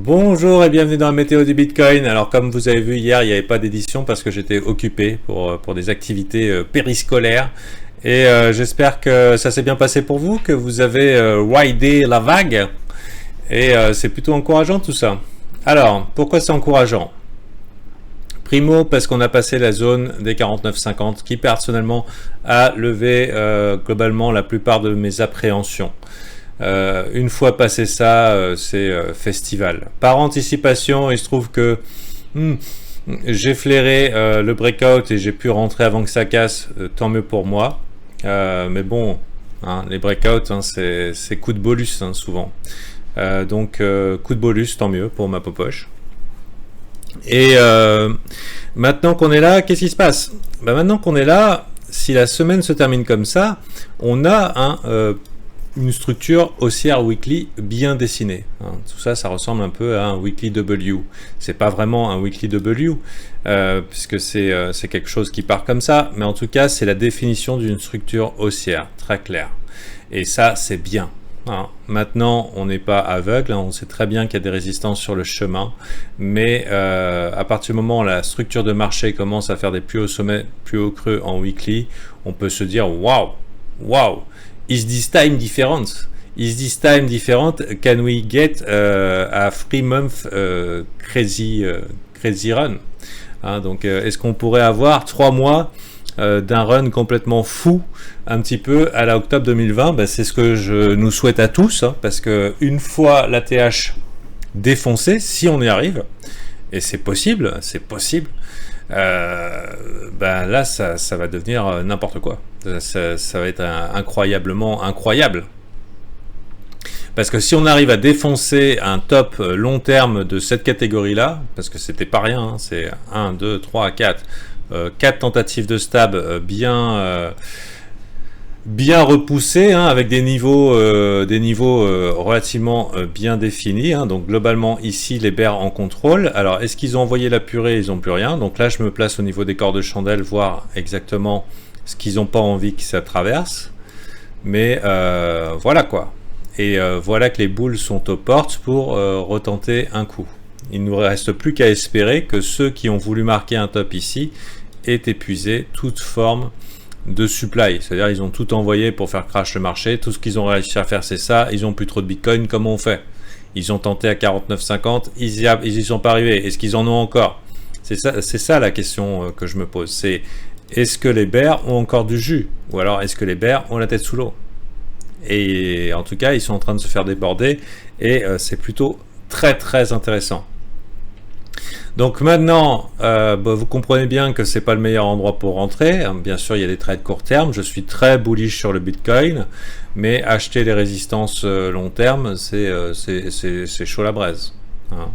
Bonjour et bienvenue dans la météo du Bitcoin. Alors comme vous avez vu hier, il n'y avait pas d'édition parce que j'étais occupé pour des activités périscolaires. Et j'espère que ça s'est bien passé pour vous, que vous avez ridé la vague. Et c'est plutôt encourageant tout ça. Alors, pourquoi c'est encourageant? Primo, parce qu'on a passé la zone des 49,50 qui personnellement a levé globalement la plupart de mes appréhensions. Une fois passé ça, c'est festival. Par anticipation, il se trouve que j'ai flairé le breakout et j'ai pu rentrer avant que ça casse, tant mieux pour moi. Mais bon, hein, les breakouts, hein, c'est coup de bolus hein, souvent. Donc coup de bolus, tant mieux pour ma popoche. Et maintenant qu'on est là, qu'est-ce qui se passe? Maintenant qu'on est là, si la semaine se termine comme ça, on a une structure haussière weekly bien dessinée. Hein. Tout ça, ça ressemble un peu à un weekly W. C'est pas vraiment un weekly W, puisque c'est quelque chose qui part comme ça, mais en tout cas, c'est la définition d'une structure haussière, très claire. Et ça, c'est bien. Hein. Maintenant, on n'est pas aveugle, hein. On sait très bien qu'il y a des résistances sur le chemin, mais à partir du moment où la structure de marché commence à faire des plus hauts sommets, plus hauts creux en weekly, on peut se dire waouh, waouh. Is this time different? Is this time different? Can we get a 3-month crazy run? Hein, donc, est-ce qu'on pourrait avoir 3 mois d'un run complètement fou, un petit peu à la octobre 2020? Ben, c'est ce que je nous souhaite à tous, hein, parce que une fois l'ATH défoncé, si on y arrive, et c'est possible, ben là, ça va devenir n'importe quoi. Ça va être incroyablement incroyable. Parce que si on arrive à défoncer un top long terme de cette catégorie-là, parce que c'était pas rien, hein, c'est 1, 2, 3, 4, 4 tentatives de stab bien repoussées, hein, avec des niveaux relativement bien définis. Hein. Donc globalement ici les bears en contrôle. Alors est-ce qu'ils ont envoyé la purée? Ils n'ont plus rien. Donc là je me place au niveau des corps de chandelle, voir exactement ce qu'ils n'ont pas envie que ça traverse. Mais voilà quoi. Et voilà que les boules sont aux portes pour retenter un coup. Il ne nous reste plus qu'à espérer que ceux qui ont voulu marquer un top ici aient épuisé toute forme de supply, c'est-à-dire ils ont tout envoyé pour faire crash le marché, tout ce qu'ils ont réussi à faire c'est ça, ils ont plus trop de bitcoin, comment on fait? Ils ont tenté à 49,50, ils y sont pas arrivés, est-ce qu'ils en ont encore? C'est ça la question que je me pose, c'est est-ce que les bears ont encore du jus? Ou alors est-ce que les bears ont la tête sous l'eau? Et en tout cas ils sont en train de se faire déborder et c'est plutôt très très intéressant. Donc maintenant, vous comprenez bien que c'est pas le meilleur endroit pour rentrer. Bien sûr, il y a des trades court terme. Je suis très bullish sur le Bitcoin, mais acheter les résistances long terme, c'est chaud la braise. Hein.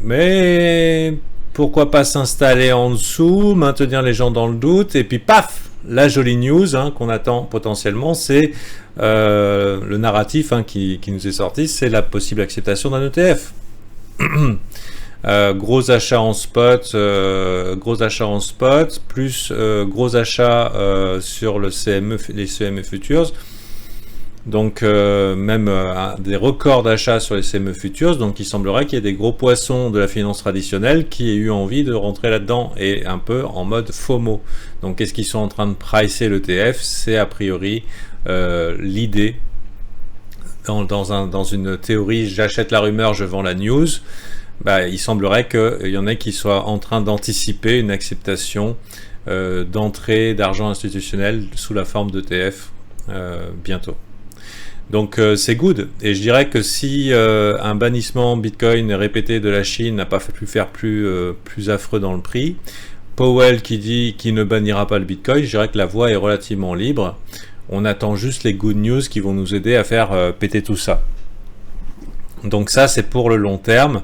Mais pourquoi pas s'installer en dessous, maintenir les gens dans le doute, et puis paf, la jolie news hein, qu'on attend potentiellement, c'est le narratif hein, qui nous est sorti, c'est la possible acceptation d'un ETF. Gros achats en spot, plus gros achats sur le CME, les CME Futures, donc même des records d'achats sur les CME Futures, donc il semblerait qu'il y ait des gros poissons de la finance traditionnelle qui aient eu envie de rentrer là-dedans et un peu en mode FOMO. Donc qu'est-ce qu'ils sont en train de pricer l'ETF? C'est a priori l'idée dans une théorie, j'achète la rumeur, je vends la news, bah, il semblerait qu'il y en ait qui soient en train d'anticiper une acceptation d'entrée d'argent institutionnel sous la forme d'ETF bientôt. Donc c'est good, et je dirais que si un bannissement Bitcoin répété de la Chine n'a pas pu faire plus affreux dans le prix, Powell qui dit qu'il ne bannira pas le Bitcoin, je dirais que la voie est relativement libre. On attend juste les good news qui vont nous aider à faire péter tout ça. Donc ça, c'est pour le long terme.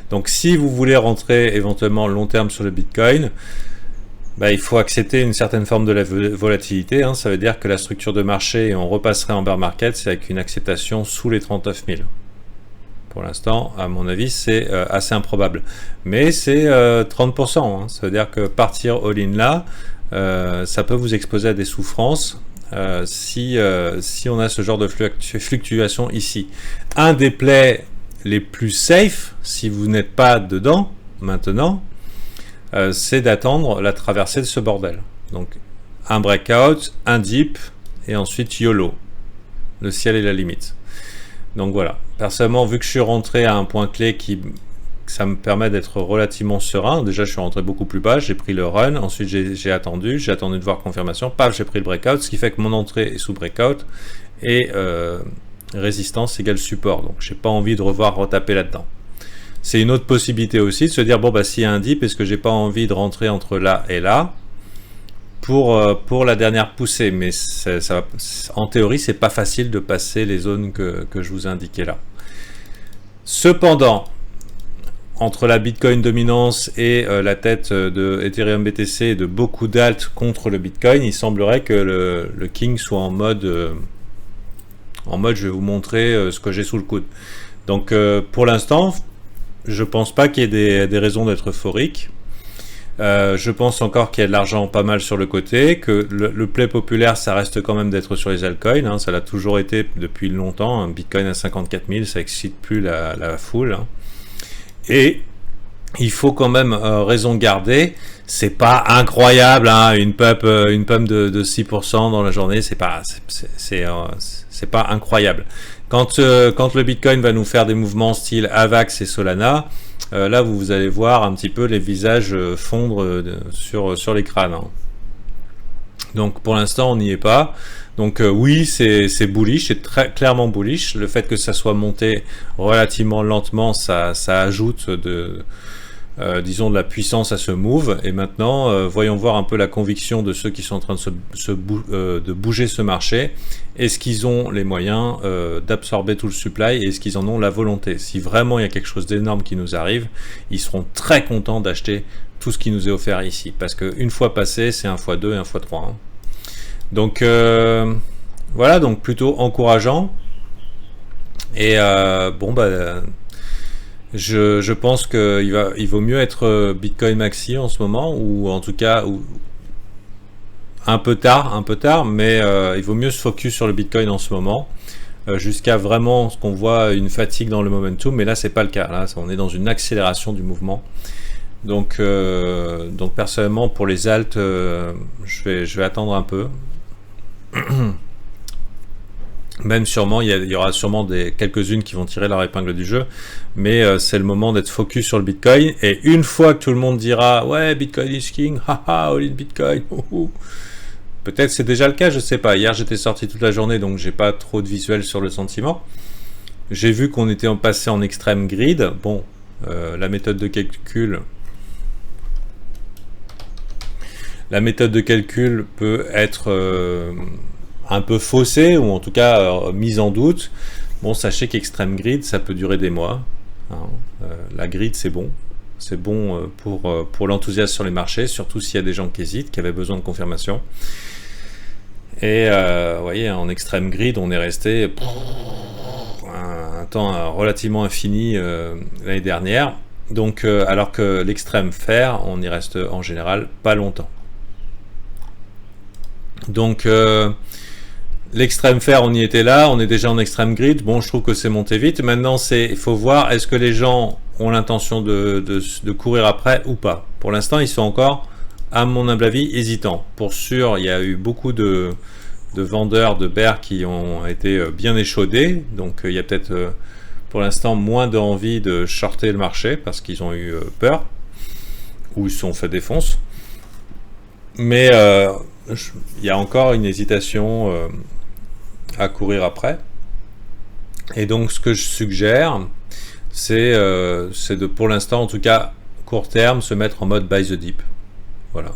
Donc si vous voulez rentrer éventuellement long terme sur le Bitcoin, bah, il faut accepter une certaine forme de la volatilité. Hein. Ça veut dire que la structure de marché, et on repasserait en bear market, c'est avec une acceptation sous les 39 000. Pour l'instant, à mon avis, c'est assez improbable. Mais c'est 30%. Hein. Ça veut dire que partir all-in là, ça peut vous exposer à des souffrances. Si on a ce genre de fluctuation ici. Un des plays les plus safe, si vous n'êtes pas dedans maintenant, c'est d'attendre la traversée de ce bordel. Donc un breakout, un dip, et ensuite YOLO. Le ciel est la limite. Donc voilà. Personnellement, vu que je suis rentré à un point clé ça me permet d'être relativement serein. Déjà, je suis rentré beaucoup plus bas, j'ai pris le run, ensuite j'ai attendu de voir confirmation, paf, j'ai pris le breakout, ce qui fait que mon entrée est sous breakout, et résistance égale support. Donc j'ai pas envie de retaper là-dedans. C'est une autre possibilité aussi de se dire, bon bah s'il y a un dip, est-ce que j'ai pas envie de rentrer entre là et là pour la dernière poussée, mais en théorie c'est pas facile de passer les zones que je vous ai indiquées là. Cependant, entre la Bitcoin dominance et la tête de Ethereum BTC et de beaucoup d'alt contre le Bitcoin, il semblerait que le King soit en mode je vais vous montrer ce que j'ai sous le coude. Donc pour l'instant, je pense pas qu'il y ait des raisons d'être euphorique. Je pense encore qu'il y a de l'argent pas mal sur le côté, que le play populaire, ça reste quand même d'être sur les altcoins, hein, ça l'a toujours été depuis longtemps. Un Bitcoin à 54 000, ça excite plus la foule. Hein. Et il faut quand même raison garder, c'est pas incroyable, hein, une pump de 6% dans la journée, c'est pas incroyable. Quand le Bitcoin va nous faire des mouvements style AVAX et Solana, là vous allez voir un petit peu les visages fondre sur les crânes. Hein. Donc pour l'instant on n'y est pas. Donc oui, c'est bullish, c'est très clairement bullish. Le fait que ça soit monté relativement lentement, ça ajoute disons de la puissance à ce move. Et maintenant, voyons voir un peu la conviction de ceux qui sont en train de bouger ce marché. Est-ce qu'ils ont les moyens d'absorber tout le supply et est-ce qu'ils en ont la volonté? Si vraiment il y a quelque chose d'énorme qui nous arrive, ils seront très contents d'acheter tout ce qui nous est offert ici. Parce qu'une fois passé, c'est 1x2 et 1x3. Hein. Donc voilà, donc plutôt encourageant. Et bon bah je pense qu'il vaut mieux être Bitcoin maxi en ce moment, ou en tout cas un peu tard, mais il vaut mieux se focus sur le Bitcoin en ce moment, jusqu'à vraiment ce qu'on voit une fatigue dans le momentum, mais là c'est pas le cas, là on est dans une accélération du mouvement. Donc personnellement pour les alts, je vais attendre un peu. Même sûrement, il y aura sûrement quelques-unes qui vont tirer leur épingle du jeu, mais c'est le moment d'être focus sur le Bitcoin. Et une fois que tout le monde dira ouais, Bitcoin is king, haha, all in Bitcoin, peut-être c'est déjà le cas, je sais pas. Hier j'étais sorti toute la journée, donc j'ai pas trop de visuel sur le sentiment. J'ai vu qu'on était passé en extrême grid. Bon, la méthode de calcul peut être un peu faussée, ou en tout cas mise en doute. Bon, sachez qu'Extreme Grid, ça peut durer des mois. Hein. La grid, c'est bon. C'est bon pour l'enthousiasme sur les marchés, surtout s'il y a des gens qui hésitent, qui avaient besoin de confirmation. Et vous voyez, en Extreme Grid, on est resté un temps relativement infini l'année dernière. Donc, alors que l'Extreme Fair, on y reste en général pas longtemps. Donc, l'extrême fair, on y était là, on est déjà en extrême grid. Bon, je trouve que c'est monté vite. Maintenant, il faut voir, est-ce que les gens ont l'intention de courir après ou pas. Pour l'instant, ils sont encore, à mon humble avis, hésitants. Pour sûr, il y a eu beaucoup de vendeurs de bears qui ont été bien échaudés. Donc, il y a peut-être, pour l'instant, moins d'envie de shorter le marché parce qu'ils ont eu peur ou ils se sont fait défonce. Mais il y a encore une hésitation à courir après. Et donc ce que je suggère, c'est de, pour l'instant en tout cas court terme, se mettre en mode buy the dip. Voilà.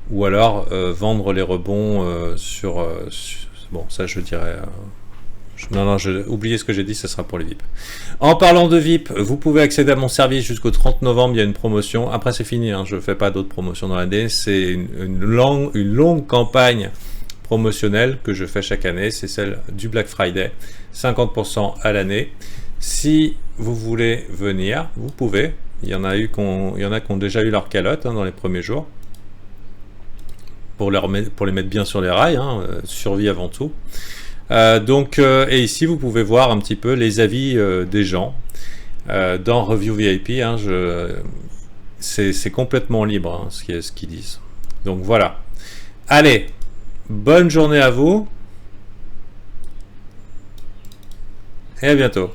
Ou alors vendre les rebonds bon, ça je dirais... non, oubliez ce que j'ai dit, ce sera pour les VIP. En parlant de VIP, vous pouvez accéder à mon service jusqu'au 30 novembre, il y a une promotion. Après c'est fini, hein, je ne fais pas d'autres promotions dans l'année. C'est une longue campagne promotionnelle que je fais chaque année, c'est celle du Black Friday, 50% à l'année. Si vous voulez venir, vous pouvez. Il y en a qui ont déjà eu leur calotte hein, dans les premiers jours. Pour les mettre bien sur les rails, hein, survie avant tout. Et ici, vous pouvez voir un petit peu les avis des gens dans Review VIP. Hein, c'est complètement libre hein, ce qu'ils disent. Donc voilà. Allez, bonne journée à vous et à bientôt.